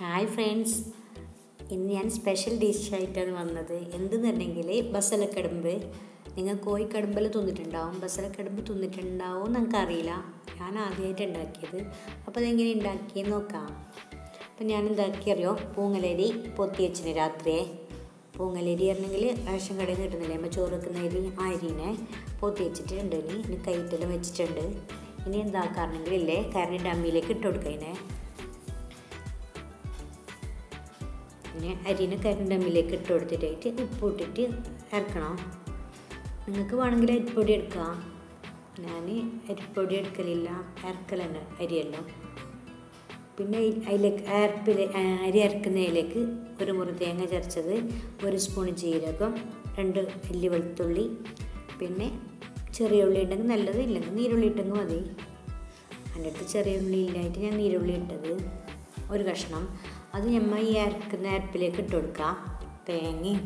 Hi friends, ഇന്ന് ഞാൻ special ഡിഷായിട്ടാണ് വന്നത്. എന്തെന്നുണ്ടെങ്കിൽ ബസലക്കടുമ്പ്. നിങ്ങൾ കോഴിക്കടുമ്പൽ തിന്നിട്ടുണ്ടാവും, ബസലക്കടുമ്പ് തിന്നിട്ടുണ്ടാവും എന്നറിയില്ല. ഞാൻ ആദ്യമായിട്ട് ഉണ്ടാക്കിയത്. അപ്പോൾ അതെങ്ങനെ ഉണ്ടാക്കിയെന്ന് നോക്കാം. അപ്പം ഞാൻ എന്താക്കിയറിയോ, പൂങ്ങലരി പൊത്തി വെച്ചിന് രാത്രിയെ. പൂങ്ങലരി ആണെങ്കിൽ റേഷൻ കടയിൽ നിന്ന് കിട്ടുന്നില്ലേ, നമ്മൾ ചോറ് വെക്കുന്ന അരി, ആ അരിനെ പൊത്തി വെച്ചിട്ടുണ്ട്. ഇനി കൈറ്റെല്ലാം വെച്ചിട്ടുണ്ട്. ഇനി എന്താക്കാറുണ്ടെങ്കിൽ ഇല്ലേ, കരണ്ടിൻ്റെ അമ്മിയിലേക്ക് ഇട്ട് കൊടുക്കുക. പിന്നെ അരിനെ കരണ്ട് അമ്മിയിലേക്ക് ഇട്ട് കൊടുത്തിട്ടായിട്ട് ഉപ്പ് ഇട്ടിട്ട് ഇറക്കണം. നിങ്ങൾക്ക് വേണമെങ്കിൽ അരിപ്പൊടി എടുക്കാം. ഞാൻ അരിപ്പൊടി എടുക്കലില്ല, ഇറക്കലുണ്ട് അരിയെല്ലാം. പിന്നെ അതിലേക്ക് അരി ഇറക്കുന്നതിലേക്ക് ഒരു മുറി തേങ്ങ ചതച്ചത്, 1 സ്പൂൺ ജീരകം, 2 അല്ലി വെളുത്തുള്ളി, പിന്നെ ചെറിയ ഉള്ളി ഉണ്ടെങ്കിൽ നല്ലത്, ഇല്ലെങ്കിൽ നീരുള്ളി ഇട്ടെങ്കിൽ മതി. എൻ്റെ അടുത്ത് ചെറിയ ഉള്ളി ഇല്ലായിട്ട് ഞാൻ നീരുള്ളി ഇട്ടത് 1 കഷ്ണം. അത് നമ്മൾ ഈ അരക്കുന്ന അരപ്പിലേക്ക് ഇട്ട് കൊടുക്കുക. തേങ്ങയും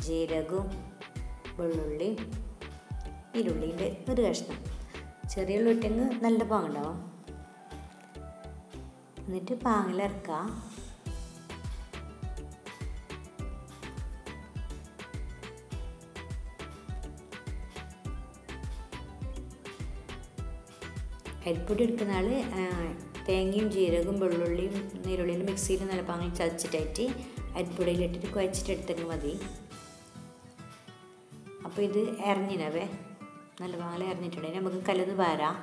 ജീരകവും വെള്ളുള്ളി, നീരുള്ളിൻ്റെ 1 കഷ്ണം. ചെറിയ ഉള്ളി ഇട്ടെങ്കിൽ നല്ല പാങ്ങുണ്ടാവും. എന്നിട്ട് പാങ്ങിലിറക്കുക. അരിപ്പൊടി എടുക്കുന്ന ആൾ തേങ്ങയും ജീരകവും വെള്ളുള്ളിയും നീരുള്ളിയും മിക്സിയിൽ നല്ല പാങ്ങി ചതച്ചിട്ടായിട്ട് അരിപ്പൊടിയിലിട്ടിട്ട് കുഴച്ചിട്ട് എടുത്തെങ്കിൽ മതി. അപ്പോൾ ഇത് ഇറങ്ങിനവേ നല്ല പാങ്ങൽ ഇറങ്ങിയിട്ടുണ്ടെങ്കിൽ നമുക്ക് കലന്ന് പാരാം.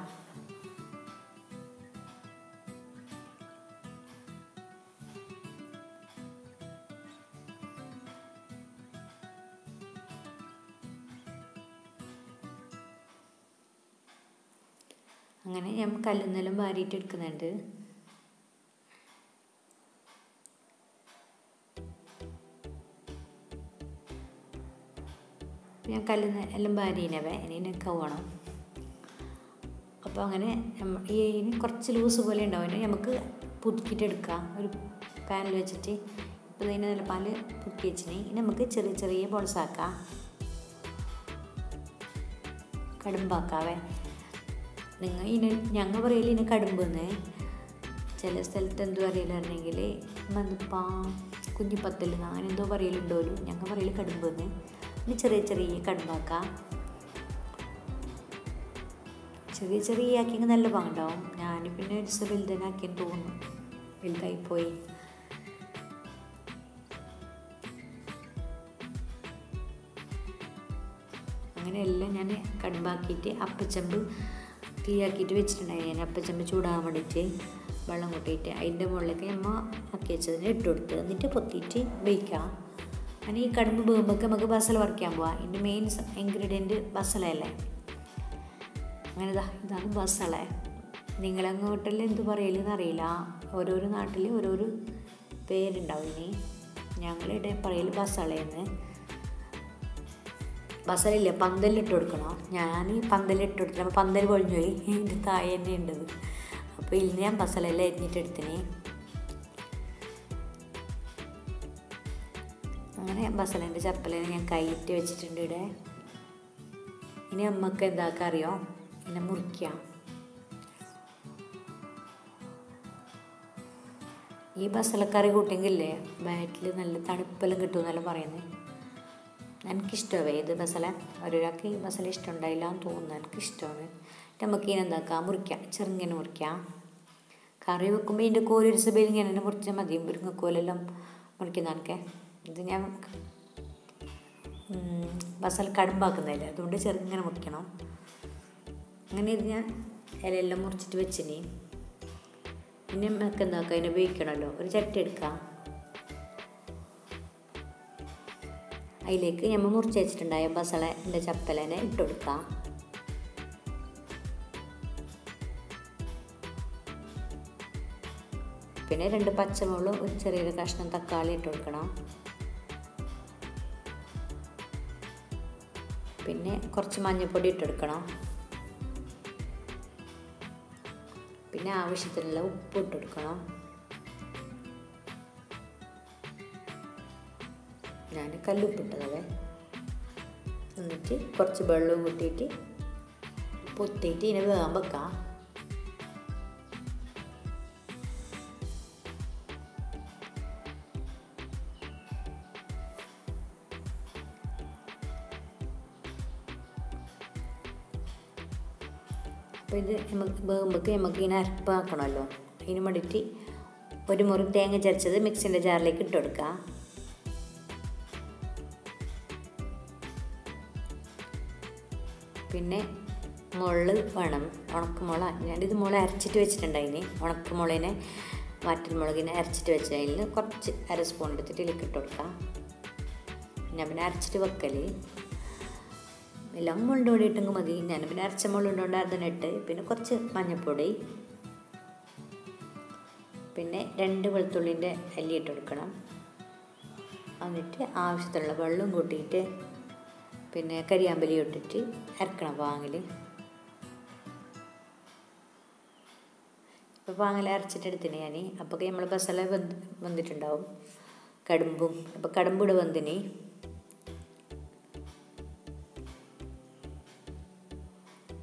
അങ്ങനെ ഞാൻ കല്ലുന്നെല്ലാം വാരിയിട്ട് എടുക്കുന്നുണ്ട്. ഞാൻ കല്ലുന്ന എല്ലാം വാരിനവേ ഇനി കവണം. അപ്പോൾ അങ്ങനെ ഇനി കുറച്ച് ലൂസ് പോലെ ഉണ്ടാവും. നമുക്ക് പുതുക്കിയിട്ട് എടുക്കാം ഒരു പാനിൽ വെച്ചിട്ട്. ഇപ്പോൾ ഇതിന് നല്ല പാല് പുതുക്കി വെച്ചിന്. ഇനി നമുക്ക് ചെറിയ ചെറിയ ബോൾസാക്കാം, കടുമ്പാക്കാവേ. ഞങ്ങൾ പറയല് ഇതിന് കടുമ്പെന്ന്. ചില സ്ഥലത്ത് എന്തോ അറിയില്ലായിരുന്നെങ്കിൽ മന്തിപ്പാ കുഞ്ഞിപ്പത്തൽ അങ്ങനെ എന്തോ പറയലുണ്ടോലും. ഞങ്ങൾ പറയല് കടുമ്പെന്ന്. ഇനി ചെറിയ ചെറിയ കടുമ്പാക്കാം. ചെറിയ ചെറിയ ആക്കിയെങ്കിൽ നല്ല പാങ്ങുണ്ടാവും. ഞാൻ പിന്നെ ഒരു ദിവസം വലുതനാക്കിയെന്ന് തോന്നുന്നു, വലുതായിപ്പോയി. അങ്ങനെയെല്ലാം ഞാൻ കടുമ്പാക്കിയിട്ട് അപ്പച്ചമ്പ് തീയാക്കിയിട്ട് വെച്ചിട്ടുണ്ടായി. ഞാൻ അപ്പച്ചമ്പ് ചൂടാകാൻ വേണ്ടിയിട്ട് വെള്ളം കൂട്ടിയിട്ട് അതിൻ്റെ മുകളിലേക്ക് നമ്മൾ ആക്കി വെച്ചതിന് ഇട്ട് കൊടുത്ത് എന്നിട്ട് പൊത്തിയിട്ട് വേവിക്കാം. അങ്ങനെ ഈ കടുമ്പ് വേകുമ്പോൾ നമുക്ക് ബസല വറക്കാൻ പോവാം. ഇതിൻ്റെ മെയിൻ ഇൻഗ്രീഡിയൻറ്റ് ബസലയല്ലേ. അങ്ങനെ ഇതാണ് ബസല. നിങ്ങളങ്ങോട്ടെല്ലാം എന്ത് പറയലെന്ന് അറിയില്ല, ഓരോരോ നാട്ടിൽ ഓരോരോ പേരുണ്ടാവും. ഇനി ഞങ്ങളിവിടെ പറയൽ ബസളയെന്ന്. ബസലില്ല, പന്തലിട്ട് കൊടുക്കണം. ഞാൻ പന്തലിട്ട് കൊടുത്തില്ല, അപ്പോൾ പന്തൽ പൊളിഞ്ഞു പോയി. ഇതിൻ്റെ താഴെ തന്നെ ഉണ്ടത്. അപ്പോൾ ഇതിൽ ഞാൻ ബസലെല്ലാം അരിഞ്ഞിട്ടെടുത്തിന്. അങ്ങനെ ബസലേൻ്റെ ചപ്പലേനെ ഞാൻ കൈയിട്ട് വെച്ചിട്ടുണ്ട് ഇവിടെ. ഇനി നമുക്ക് എന്താക്കാൻ അറിയോ, ഇങ്ങനെ മുറിക്കാം. ഈ ബസലക്കറി കൂട്ടിയെങ്കിലേ വയറ്റിൽ നല്ല തണുപ്പെല്ലാം കിട്ടുമെന്നെല്ലാം പറയുന്നത്. എനിക്കിഷ്ടമാണ് ഇത് ബസല. ഒരാൾക്ക് ഈ ബസല ഇഷ്ടമുണ്ടായില്ല എന്ന് തോന്നുന്നു, എനിക്കിഷ്ടമാണ്. നമുക്ക് ഇതിനെ എന്താക്കാം, മുറിക്കാം, ചെറുങ്ങനെ മുറിക്കാം. കറി വെക്കുമ്പോൾ ഇതിൻ്റെ കോലൊരു സഭയിൽ ഇങ്ങനെ തന്നെ മുറിച്ചാൽ മതി. മുരിങ്ങക്കോലെല്ലാം മുറിക്കുന്നതൊക്കെ. ഇത് ഞാൻ ബസല കടുമ്പാക്കുന്നില്ല, അതുകൊണ്ട് ചെറുങ്ങനെ മുറിക്കണം. അങ്ങനെ ഇത് ഞാൻ ഇലയെല്ലാം മുറിച്ചിട്ട് വെച്ചിനി. പിന്നെ നമുക്ക് എന്താക്കാം, അതിനെ ഉപയോഗിക്കണമല്ലോ. ഒരു ചട്ടി എടുക്കാം. അതിലേക്ക് നമ്മൾ മുറിച്ച് വെച്ചിട്ടുണ്ടായ ബസലേൻ്റെ ചപ്പലേനെ ഇട്ട് കൊടുക്കാം. പിന്നെ 2 പച്ചമുളകും ഒരു ചെറിയൊരു കഷ്ണം തക്കാളി ഇട്ട് കൊടുക്കണം. പിന്നെ കുറച്ച് മഞ്ഞൾപ്പൊടി ഇട്ടെടുക്കണം. പിന്നെ ആവശ്യത്തിനുള്ള ഉപ്പ് ഇട്ട് കൊടുക്കണം. ഞാൻ കല്ലുപ്പിട്ടതവേ. എന്നിട്ട് കുറച്ച് വെള്ളവും കൂട്ടിയിട്ട് പൊത്തിയിട്ട് ഇതിനെ വേകാൻ വെക്കാം. അപ്പോൾ ഇത് നമുക്ക് വേകുമ്പോഴേക്ക് നമുക്ക് ഇങ്ങനെ അരപ്പാക്കണമല്ലോ. അതിന് വേണ്ടിയിട്ട് ഒരു മുറി തേങ്ങ ചതച്ചത് മിക്സിൻ്റെ ജാറിലേക്ക് ഇട്ട് കൊടുക്കുക. പിന്നെ മുളക് വേണം, ഉണക്കമുള. ഞാനിത് മുളക് അരച്ചിട്ട് വെച്ചിട്ടുണ്ടായിന്. ഉണക്കമുളകിനെ വറ്റൽമുളകിനെ അരച്ചിട്ട് വെച്ചതിൽ കുറച്ച് 1/2 സ്പൂൺ എടുത്തിട്ട് ഇതിലേക്ക് ഇട്ട് കൊടുക്കാം. പിന്നെ അരച്ചിട്ട് വെക്കൽ എല്ലാം മുളക് പൊടി ഇട്ടെങ്കിൽ മതി. ഞാൻ പിന്നെ അരച്ച മുളക് കൊണ്ട് അതിനിട്ട് പിന്നെ കുറച്ച് മഞ്ഞൾപ്പൊടി, പിന്നെ 2 വെളുത്തുള്ളിൻ്റെ അല്ലി ഇട്ട് കൊടുക്കണം. എന്നിട്ട് ആവശ്യത്തിലുള്ള വെള്ളം കൂട്ടിയിട്ട് പിന്നെ കരിയാമ്പലി ഇട്ടിട്ട് അരക്കണം പാങ്ങിൽ. ഇപ്പോൾ പാങ്ങിൽ അരച്ചിട്ടെടുത്തിന് ഞാൻ. അപ്പോൾ നമ്മൾ ബസല വെന്തിട്ടുണ്ടാവും, കടുമ്പും. അപ്പോൾ കടുമ്പിടെ വെന്തിന്.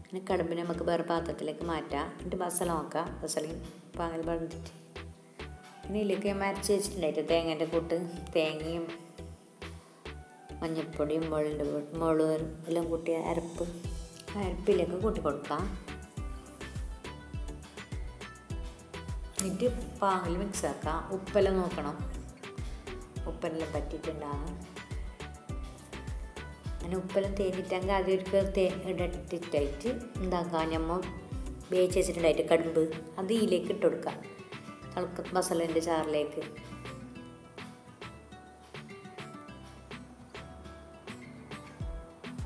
പിന്നെ കടുമ്പിനെ നമുക്ക് വേറെ പാത്രത്തിലേക്ക് മാറ്റാം. എന്നിട്ട് ബസല നോക്കാം. ബസലയും പാങ്ങിൽ വെന്തിട്ട് പിന്നെ ഇതിലേക്ക് അരച്ച് വെച്ചിട്ടുണ്ടായിട്ട് തേങ്ങേൻ്റെ കൂട്ട്, തേങ്ങയും മഞ്ഞൾപ്പൊടിയും മുളകും എല്ലാം കൂട്ടിയ അരപ്പിലേക്ക് കൂട്ടി കൊടുക്കാം. എന്നിട്ട് പാങ്ങിൽ മിക്സ് ആക്കാം. ഉപ്പെല്ലാം നോക്കണം, ഉപ്പെല്ലാം പറ്റിയിട്ടുണ്ടാകും. അങ്ങനെ ഉപ്പെല്ലാം തേഞ്ഞിട്ടെങ്കിൽ ആദ്യം ഇടട്ടിട്ടായിട്ട് എന്താക്കാം, നമ്മൾ വേവിച്ച് വെച്ചിട്ടുണ്ടായിട്ട് കടുമ്പ് അത് ഇതിലേക്ക് ഇട്ട് കൊടുക്കാം. മസാലേൻ്റെ ചാറിലേക്ക്.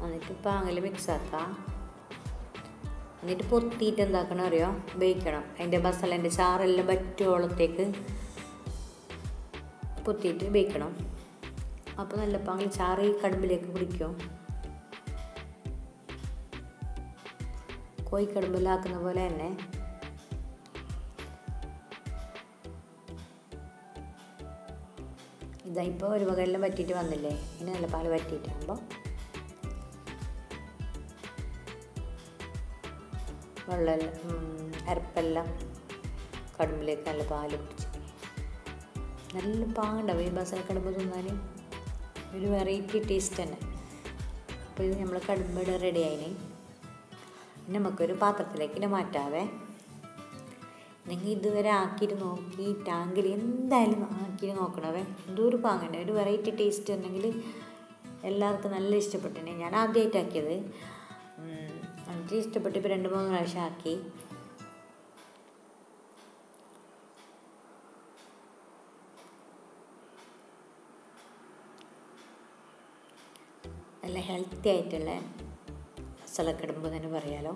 എന്നിട്ട് പാങ്ങിൽ മിക്സ് ആക്കാം. എന്നിട്ട് പൊത്തിയിട്ട് എന്താക്കണം അറിയോ, വേവിക്കണം. അതിൻ്റെ മസാലേൻ്റെ ചാറെല്ലാം പറ്റുവോളത്തേക്ക് പൊത്തിയിട്ട് വേവിക്കണം. അപ്പോൾ നല്ല പാങ്ങിൽ ചാറ് ഈ കടുമ്പിലേക്ക് പിടിക്കും. കോഴിക്കടുമ്പിലാക്കുന്ന പോലെ തന്നെ. ഇതായിപ്പോൾ ഒരു വകയെല്ലാം വറ്റിയിട്ട് വന്നില്ലേ. ഇനി നല്ല പാൽ വറ്റിയിട്ടാകുമ്പോൾ അരപ്പെല്ലാം കടുമ്പിലേക്ക് നല്ല പാല് പിടിച്ച് നല്ല പാങ്ങുണ്ടാവും. ഈ ബസല കടുമ്പ് തിന്നാൻ ഒരു വെറൈറ്റി ടേസ്റ്റ് തന്നെ. അപ്പോൾ ഇത് നമ്മൾ കടുമ്പിടെ റെഡി ആയിന്. പിന്നെ നമുക്കൊരു പാത്രത്തിലേക്ക് മാറ്റാവേ. നിങ്ങൾ ഇതുവരെ ആക്കിയിട്ട് നോക്കി ടാങ്കിൽ എന്തായാലും ആക്കിയിട്ട് നോക്കണവേ. എന്തോ ഒരു പാങ്ങുണ്ട്, ഒരു വെറൈറ്റി ടേസ്റ്റ് ഉണ്ടെങ്കിൽ എല്ലാവർക്കും നല്ല ഇഷ്ടപ്പെട്ടിട്ടുണ്ട്. ഞാൻ ആദ്യമായിട്ട് ആക്കിയത്, എനിക്ക് ഇഷ്ടപ്പെട്ട് ഇപ്പോൾ 2-3 പ്രാവശ്യം ആക്കി. നല്ല ഹെൽത്തി ആയിട്ടുള്ള ബസലക്കടുമ്പ് തന്നെ പറയാലോ.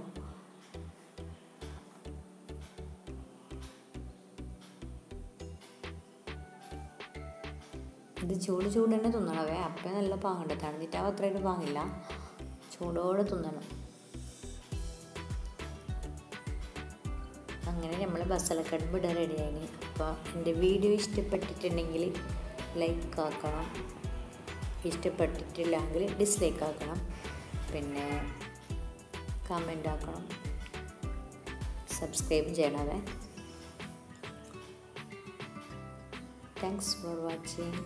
ഇത് ചൂട് തന്നെ തിന്നണവേ. അപ്പം നല്ല പാങ്ങുണ്ട്. തണുത്തിട്ടാവും അത്രയും പാങ്ങില്ല, ചൂടോടെ തിന്നണം. അങ്ങനെ നമ്മൾ ബസലക്കടുമ്പ് ഇടാൻ റെഡിയായി. അപ്പോൾ എൻ്റെ വീഡിയോ ഇഷ്ടപ്പെട്ടിട്ടുണ്ടെങ്കിൽ ലൈക്ക് ആക്കണം, ഇഷ്ടപ്പെട്ടിട്ടില്ലെങ്കിൽ ഡിസ്ലൈക്ക് ആക്കണം, പിന്നെ കമൻ്റ് ആക്കണം, സബ്സ്ക്രൈബ് ചെയ്യണവേ. Thanks for watching.